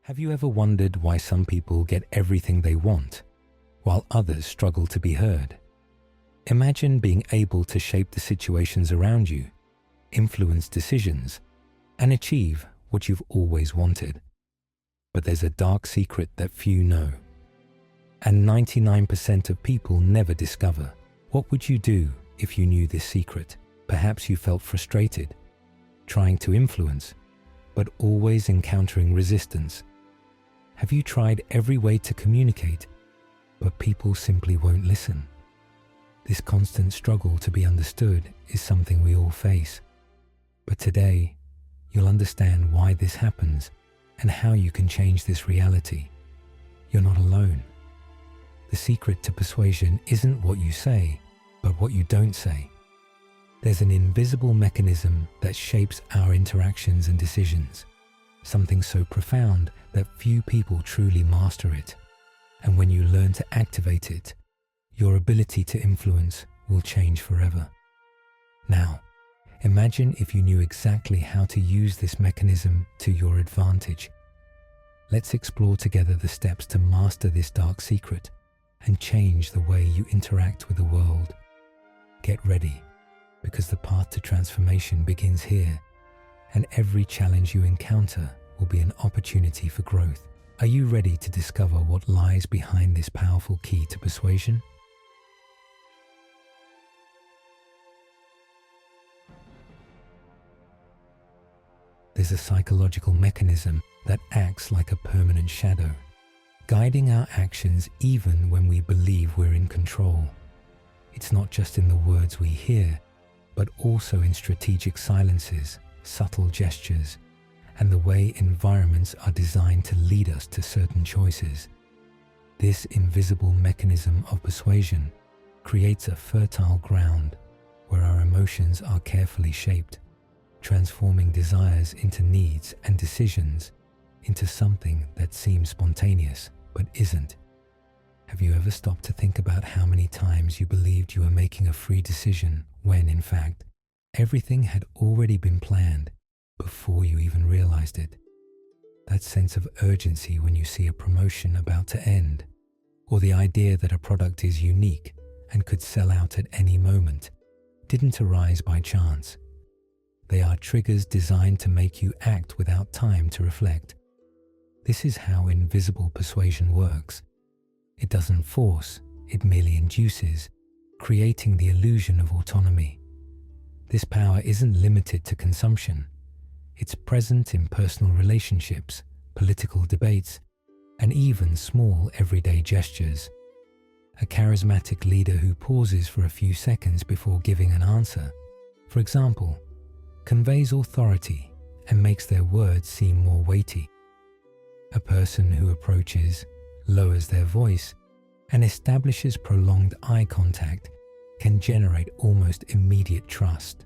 Have you ever wondered why some people get everything they want, while others struggle to be heard? Imagine being able to shape the situations around you, influence decisions, and achieve what you've always wanted. But there's a dark secret that few know, and 99% of people never discover. What would you do if you knew this secret? Perhaps you felt frustrated, trying to influence, but always encountering resistance. Have you tried every way to communicate, but people simply won't listen? This constant struggle to be understood is something we all face. But today, you'll understand why this happens and how you can change this reality. You're not alone. The secret to persuasion isn't what you say, but what you don't say. There's an invisible mechanism that shapes our interactions and decisions, something so profound that few people truly master it. And when you learn to activate it, your ability to influence will change forever. Now, imagine if you knew exactly how to use this mechanism to your advantage. Let's explore together the steps to master this dark secret and change the way you interact with the world. Get ready, because the path to transformation begins here, and every challenge you encounter will be an opportunity for growth. Are you ready to discover what lies behind this powerful key to persuasion? There's a psychological mechanism that acts like a permanent shadow, guiding our actions even when we believe we're in control. It's not just in the words we hear, but also in strategic silences, subtle gestures, and the way environments are designed to lead us to certain choices. This invisible mechanism of persuasion creates a fertile ground where our emotions are carefully shaped, transforming desires into needs and decisions into something that seems spontaneous but isn't. Have you ever stopped to think about how many times you believed you were making a free decision when, in fact, everything had already been planned before you even realized it? That sense of urgency when you see a promotion about to end, or the idea that a product is unique and could sell out at any moment, didn't arise by chance. They are triggers designed to make you act without time to reflect. This is how invisible persuasion works. It doesn't force, it merely induces, creating the illusion of autonomy. This power isn't limited to consumption. It's present in personal relationships, political debates, and even small everyday gestures. A charismatic leader who pauses for a few seconds before giving an answer, for example, conveys authority and makes their words seem more weighty. A person who approaches, lowers their voice, and establishes prolonged eye contact can generate almost immediate trust.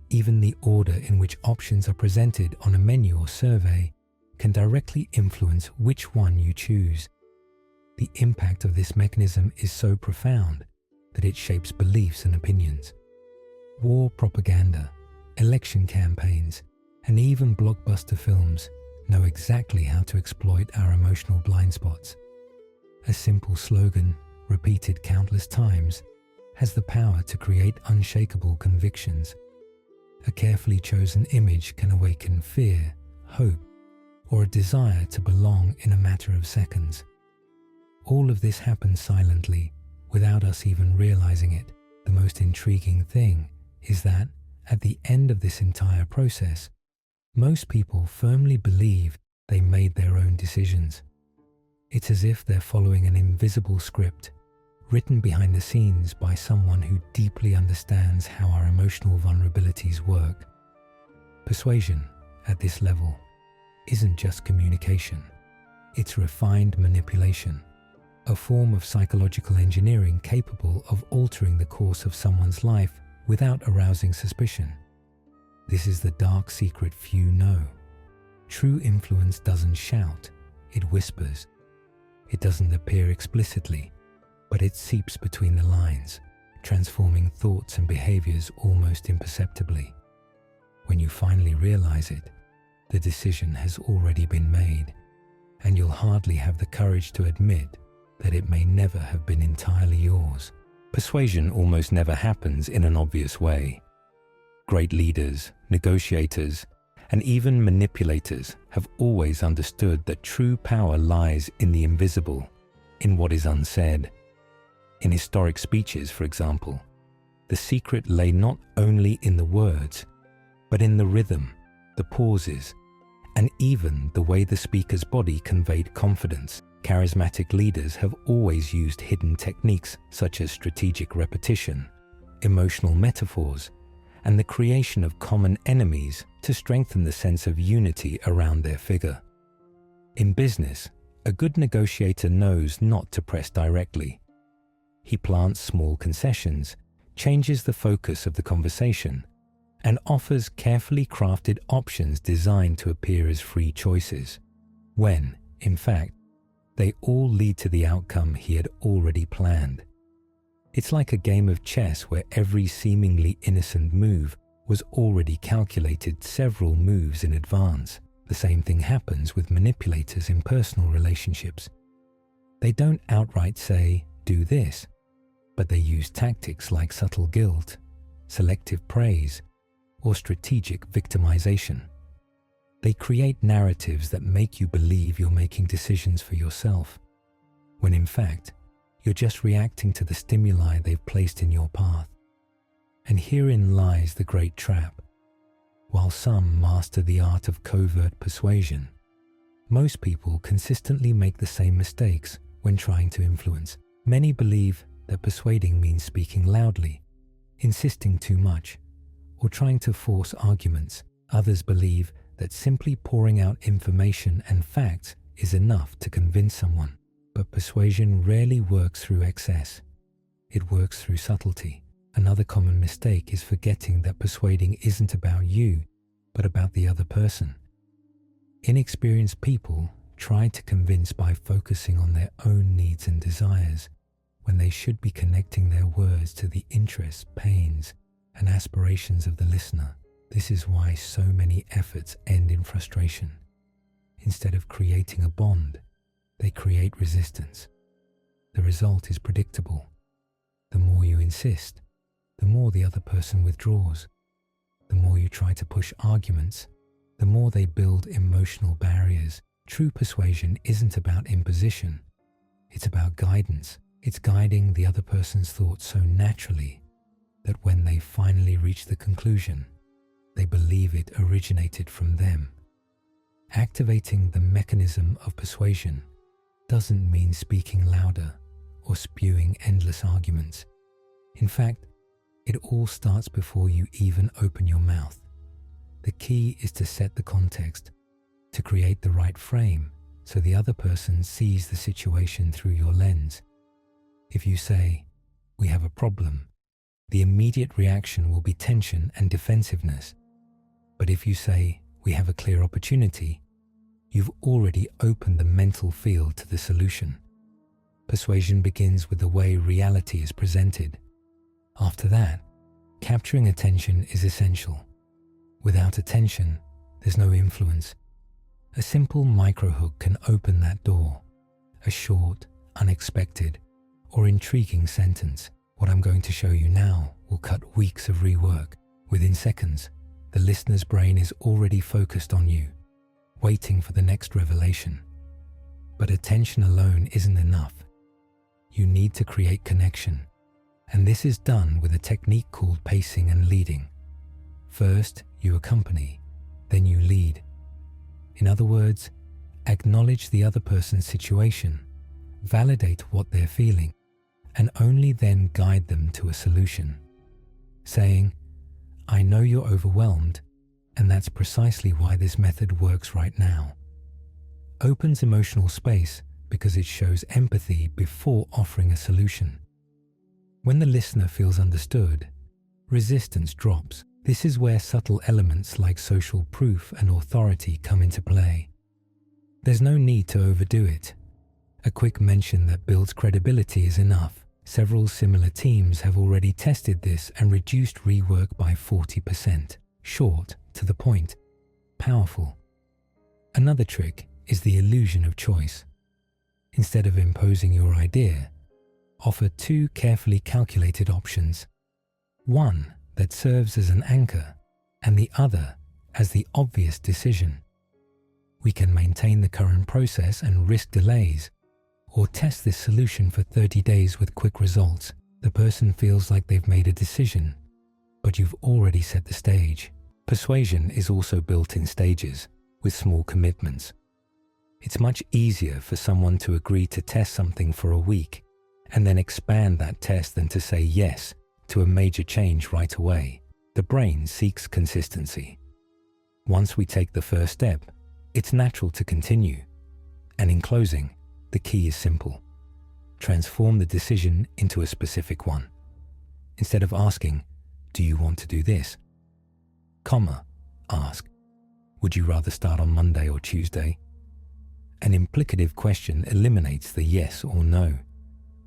Even the order in which options are presented on a menu or survey can directly influence which one you choose. The impact of this mechanism is so profound that it shapes beliefs and opinions. War propaganda, election campaigns, and even blockbuster films know exactly how to exploit our emotional blind spots. A simple slogan, repeated countless times, has the power to create unshakable convictions. A carefully chosen image can awaken fear, hope, or a desire to belong in a matter of seconds. All of this happens silently, without us even realizing it. The most intriguing thing is that, at the end of this entire process, most people firmly believe they made their own decisions. It's as if they're following an invisible script, written behind the scenes by someone who deeply understands how our emotional vulnerabilities work. Persuasion, at this level, isn't just communication. It's refined manipulation, a form of psychological engineering capable of altering the course of someone's life without arousing suspicion. This is the dark secret few know. True influence doesn't shout, it whispers. It doesn't appear explicitly, but it seeps between the lines, transforming thoughts and behaviors almost imperceptibly. When you finally realize it, the decision has already been made, and you'll hardly have the courage to admit that it may never have been entirely yours. Persuasion almost never happens in an obvious way. Great leaders, negotiators, and even manipulators have always understood that true power lies in the invisible, in what is unsaid. In historic speeches, for example, the secret lay not only in the words, but in the rhythm, the pauses, and even the way the speaker's body conveyed confidence. Charismatic leaders have always used hidden techniques such as strategic repetition, emotional metaphors, and the creation of common enemies to strengthen the sense of unity around their figure. In business, a good negotiator knows not to press directly. He plants small concessions, changes the focus of the conversation, and offers carefully crafted options designed to appear as free choices, when, in fact, they all lead to the outcome he had already planned. It's like a game of chess where every seemingly innocent move was already calculated several moves in advance. The same thing happens with manipulators in personal relationships. They don't outright say, "do this," but they use tactics like subtle guilt, selective praise, or strategic victimization. They create narratives that make you believe you're making decisions for yourself, when in fact, you're just reacting to the stimuli they've placed in your path. And herein lies the great trap. While some master the art of covert persuasion, most people consistently make the same mistakes when trying to influence. Many believe that persuading means speaking loudly, insisting too much, or trying to force arguments. Others believe that simply pouring out information and facts is enough to convince someone. But persuasion rarely works through excess. It works through subtlety. Another common mistake is forgetting that persuading isn't about you, but about the other person. Inexperienced people try to convince by focusing on their own needs and desires, when they should be connecting their words to the interests, pains, and aspirations of the listener. This is why so many efforts end in frustration. Instead of creating a bond, they create resistance. The result is predictable. The more you insist, the more the other person withdraws. The more you try to push arguments, the more they build emotional barriers. True persuasion isn't about imposition. It's about guidance. It's guiding the other person's thoughts so naturally that when they finally reach the conclusion, they believe it originated from them. Activating the mechanism of persuasion doesn't mean speaking louder or spewing endless arguments. In fact, it all starts before you even open your mouth. The key is to set the context, to create the right frame so the other person sees the situation through your lens. If you say, "we have a problem," the immediate reaction will be tension and defensiveness. But if you say, "we have a clear opportunity," you've already opened the mental field to the solution. Persuasion begins with the way reality is presented. After that, capturing attention is essential. Without attention, there's no influence. A simple microhook can open that door. A short, unexpected, or intriguing sentence. What I'm going to show you now will cut weeks of rework. Within seconds, the listener's brain is already focused on you, waiting for the next revelation. But attention alone isn't enough. You need to create connection, and this is done with a technique called pacing and leading. First, you accompany, then you lead. In other words, acknowledge the other person's situation, validate what they're feeling, and only then guide them to a solution. Saying, "I know you're overwhelmed, and that's precisely why this method works right now," opens emotional space because it shows empathy before offering a solution. When the listener feels understood, resistance drops. This is where subtle elements like social proof and authority come into play. There's no need to overdo it. A quick mention that builds credibility is enough. Several similar teams have already tested this and reduced rework by 40%. Short, to the point, powerful. Another trick, is the illusion of choice. Instead of imposing your idea, offer two carefully calculated options. One that serves as an anchor, and the other as the obvious decision. We can maintain the current process and risk delays, or test this solution for 30 days with quick results. The person feels like they've made a decision, but you've already set the stage. Persuasion is also built in stages, with small commitments. It's much easier for someone to agree to test something for a week and then expand that test than to say yes to a major change right away. The brain seeks consistency. Once we take the first step, it's natural to continue. And in closing, the key is simple. Transform the decision into a specific one. Instead of asking, "Do you want to do this?" Ask, "Would you rather start on Monday or Tuesday?" An implicative question eliminates the yes or no,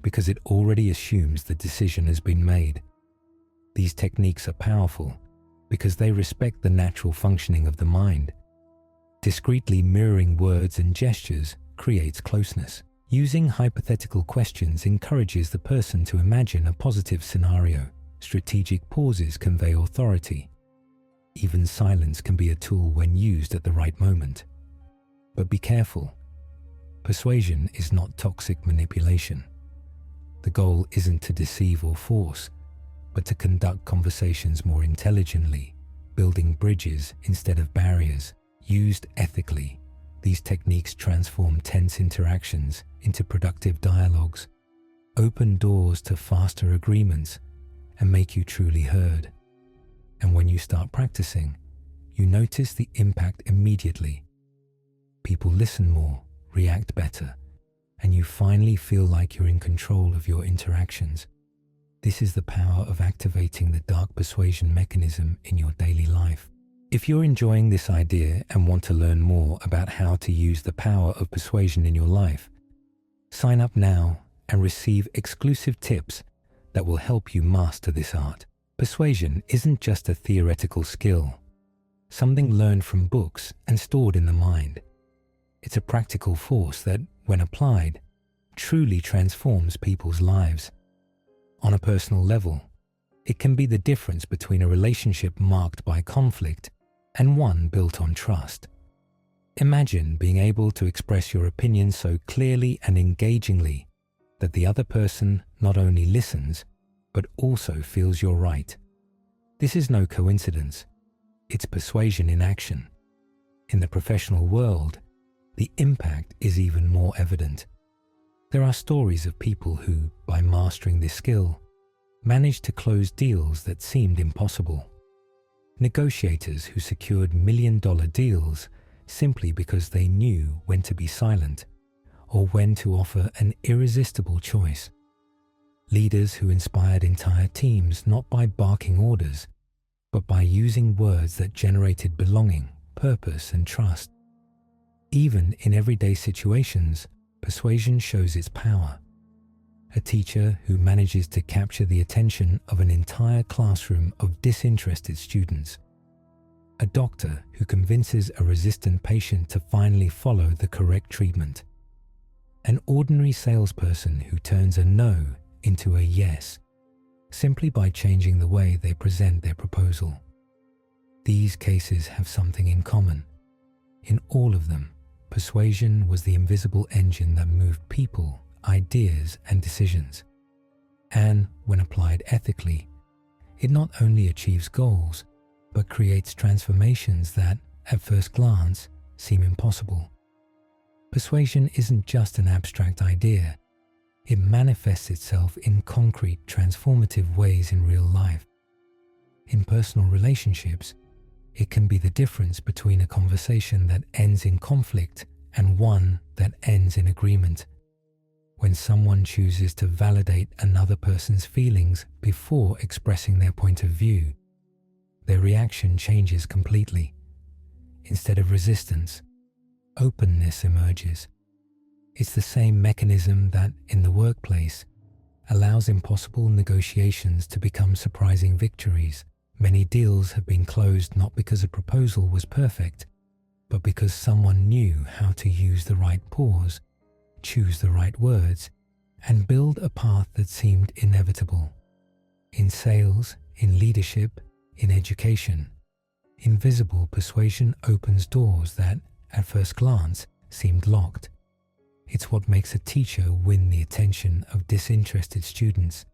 because it already assumes the decision has been made. These techniques are powerful because they respect the natural functioning of the mind. Discreetly mirroring words and gestures creates closeness. Using hypothetical questions encourages the person to imagine a positive scenario. Strategic pauses convey authority. Even silence can be a tool when used at the right moment. But be careful. Persuasion is not toxic manipulation. The goal isn't to deceive or force, but to conduct conversations more intelligently, building bridges instead of barriers. Used ethically, these techniques transform tense interactions into productive dialogues, open doors to faster agreements, and make you truly heard. And when you start practicing, you notice the impact immediately. People listen more, react better, and you finally feel like you're in control of your interactions. This is the power of activating the dark persuasion mechanism in your daily life. If you're enjoying this idea and want to learn more about how to use the power of persuasion in your life, sign up now and receive exclusive tips that will help you master this art. Persuasion isn't just a theoretical skill, something learned from books and stored in the mind. It's a practical force that, when applied, truly transforms people's lives. On a personal level, it can be the difference between a relationship marked by conflict and one built on trust. Imagine being able to express your opinion so clearly and engagingly that the other person not only listens, but also feels you're right. This is no coincidence. It's persuasion in action. In the professional world, the impact is even more evident. There are stories of people who, by mastering this skill, managed to close deals that seemed impossible. Negotiators who secured million-dollar deals simply because they knew when to be silent or when to offer an irresistible choice. Leaders who inspired entire teams not by barking orders, but by using words that generated belonging, purpose, and trust. Even in everyday situations, persuasion shows its power. A teacher who manages to capture the attention of an entire classroom of disinterested students. A doctor who convinces a resistant patient to finally follow the correct treatment. An ordinary salesperson who turns a no into a yes, simply by changing the way they present their proposal. These cases have something in common. In all of them, persuasion was the invisible engine that moved people, ideas, and decisions. And when applied ethically, it not only achieves goals, but creates transformations that, at first glance, seem impossible. Persuasion isn't just an abstract idea. It manifests itself in concrete, transformative ways in real life. In personal relationships, it can be the difference between a conversation that ends in conflict and one that ends in agreement. When someone chooses to validate another person's feelings before expressing their point of view, their reaction changes completely. Instead of resistance, openness emerges. It's the same mechanism that, in the workplace, allows impossible negotiations to become surprising victories. Many deals have been closed not because a proposal was perfect, but because someone knew how to use the right pause, choose the right words, and build a path that seemed inevitable. In sales, in leadership, in education, invisible persuasion opens doors that, at first glance, seemed locked. It's what makes a teacher win the attention of disinterested students,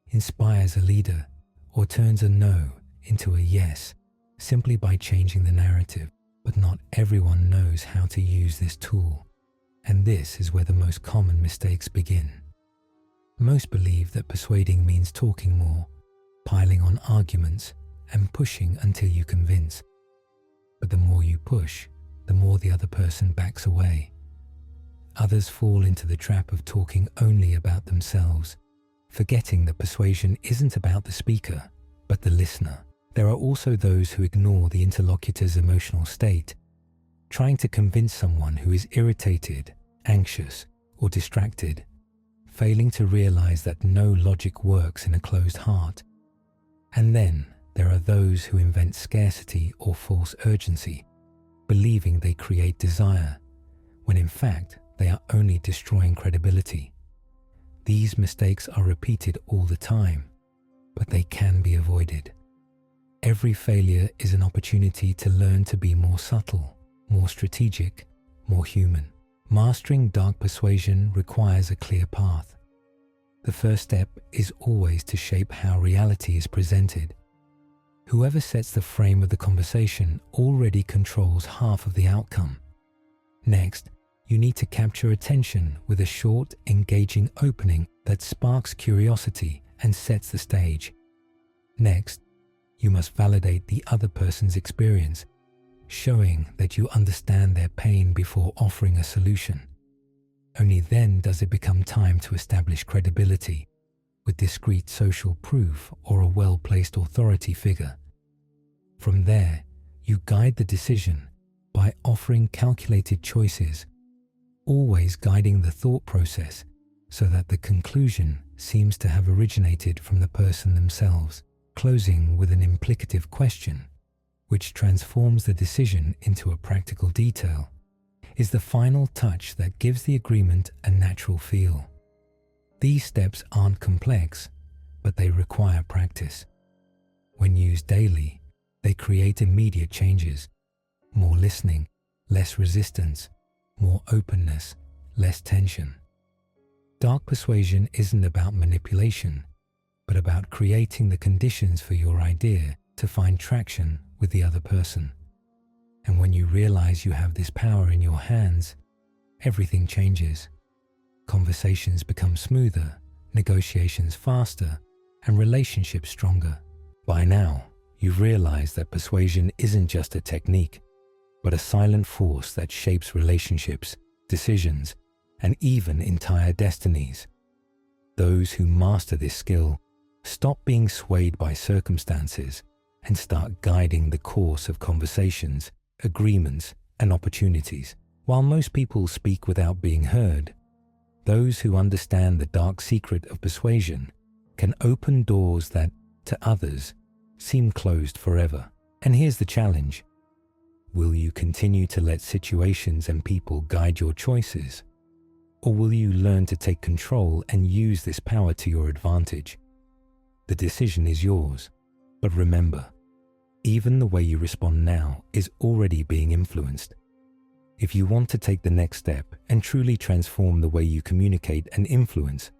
inspires a leader, or turns a no into a yes, simply by changing the narrative. But not everyone knows how to use this tool, and this is where the most common mistakes begin. Most believe that persuading means talking more, piling on arguments, and pushing until you convince. But the more you push, the more the other person backs away. Others fall into the trap of talking only about themselves, forgetting that persuasion isn't about the speaker, but the listener. There are also those who ignore the interlocutor's emotional state, trying to convince someone who is irritated, anxious, or distracted, failing to realize that no logic works in a closed heart. And then there are those who invent scarcity or false urgency, believing they create desire, when in fact they are only destroying credibility. These mistakes are repeated all the time, but they can be avoided. Every failure is an opportunity to learn to be more subtle, more strategic, more human. Mastering dark persuasion requires a clear path. The first step is always to shape how reality is presented. Whoever sets the frame of the conversation already controls half of the outcome. Next, you need to capture attention with a short, engaging opening that sparks curiosity and sets the stage. Next, you must validate the other person's experience, showing that you understand their pain before offering a solution. Only then does it become time to establish credibility with discrete social proof or a well-placed authority figure. From there, you guide the decision by offering calculated choices, always guiding the thought process so that the conclusion seems to have originated from the person themselves. Closing with an implicative question, which transforms the decision into a practical detail, is the final touch that gives the agreement a natural feel. These steps aren't complex, but they require practice. When used daily, they create immediate changes: more listening, less resistance, more openness, less tension. Dark persuasion isn't about manipulation, but about creating the conditions for your idea to find traction with the other person. And when you realize you have this power in your hands, everything changes. Conversations become smoother, negotiations faster, and relationships stronger. By now, you've realized that persuasion isn't just a technique, but a silent force that shapes relationships, decisions, and even entire destinies. Those who master this skill stop being swayed by circumstances and start guiding the course of conversations, agreements, and opportunities. While most people speak without being heard, those who understand the dark secret of persuasion can open doors that, to others, seem closed forever. And here's the challenge. Will you continue to let situations and people guide your choices? Or will you learn to take control and use this power to your advantage? The decision is yours, but remember, even the way you respond now is already being influenced. If you want to take the next step and truly transform the way you communicate and influence,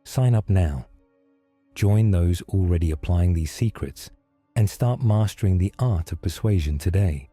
sign up now. Join those already applying these secrets and start mastering the art of persuasion today.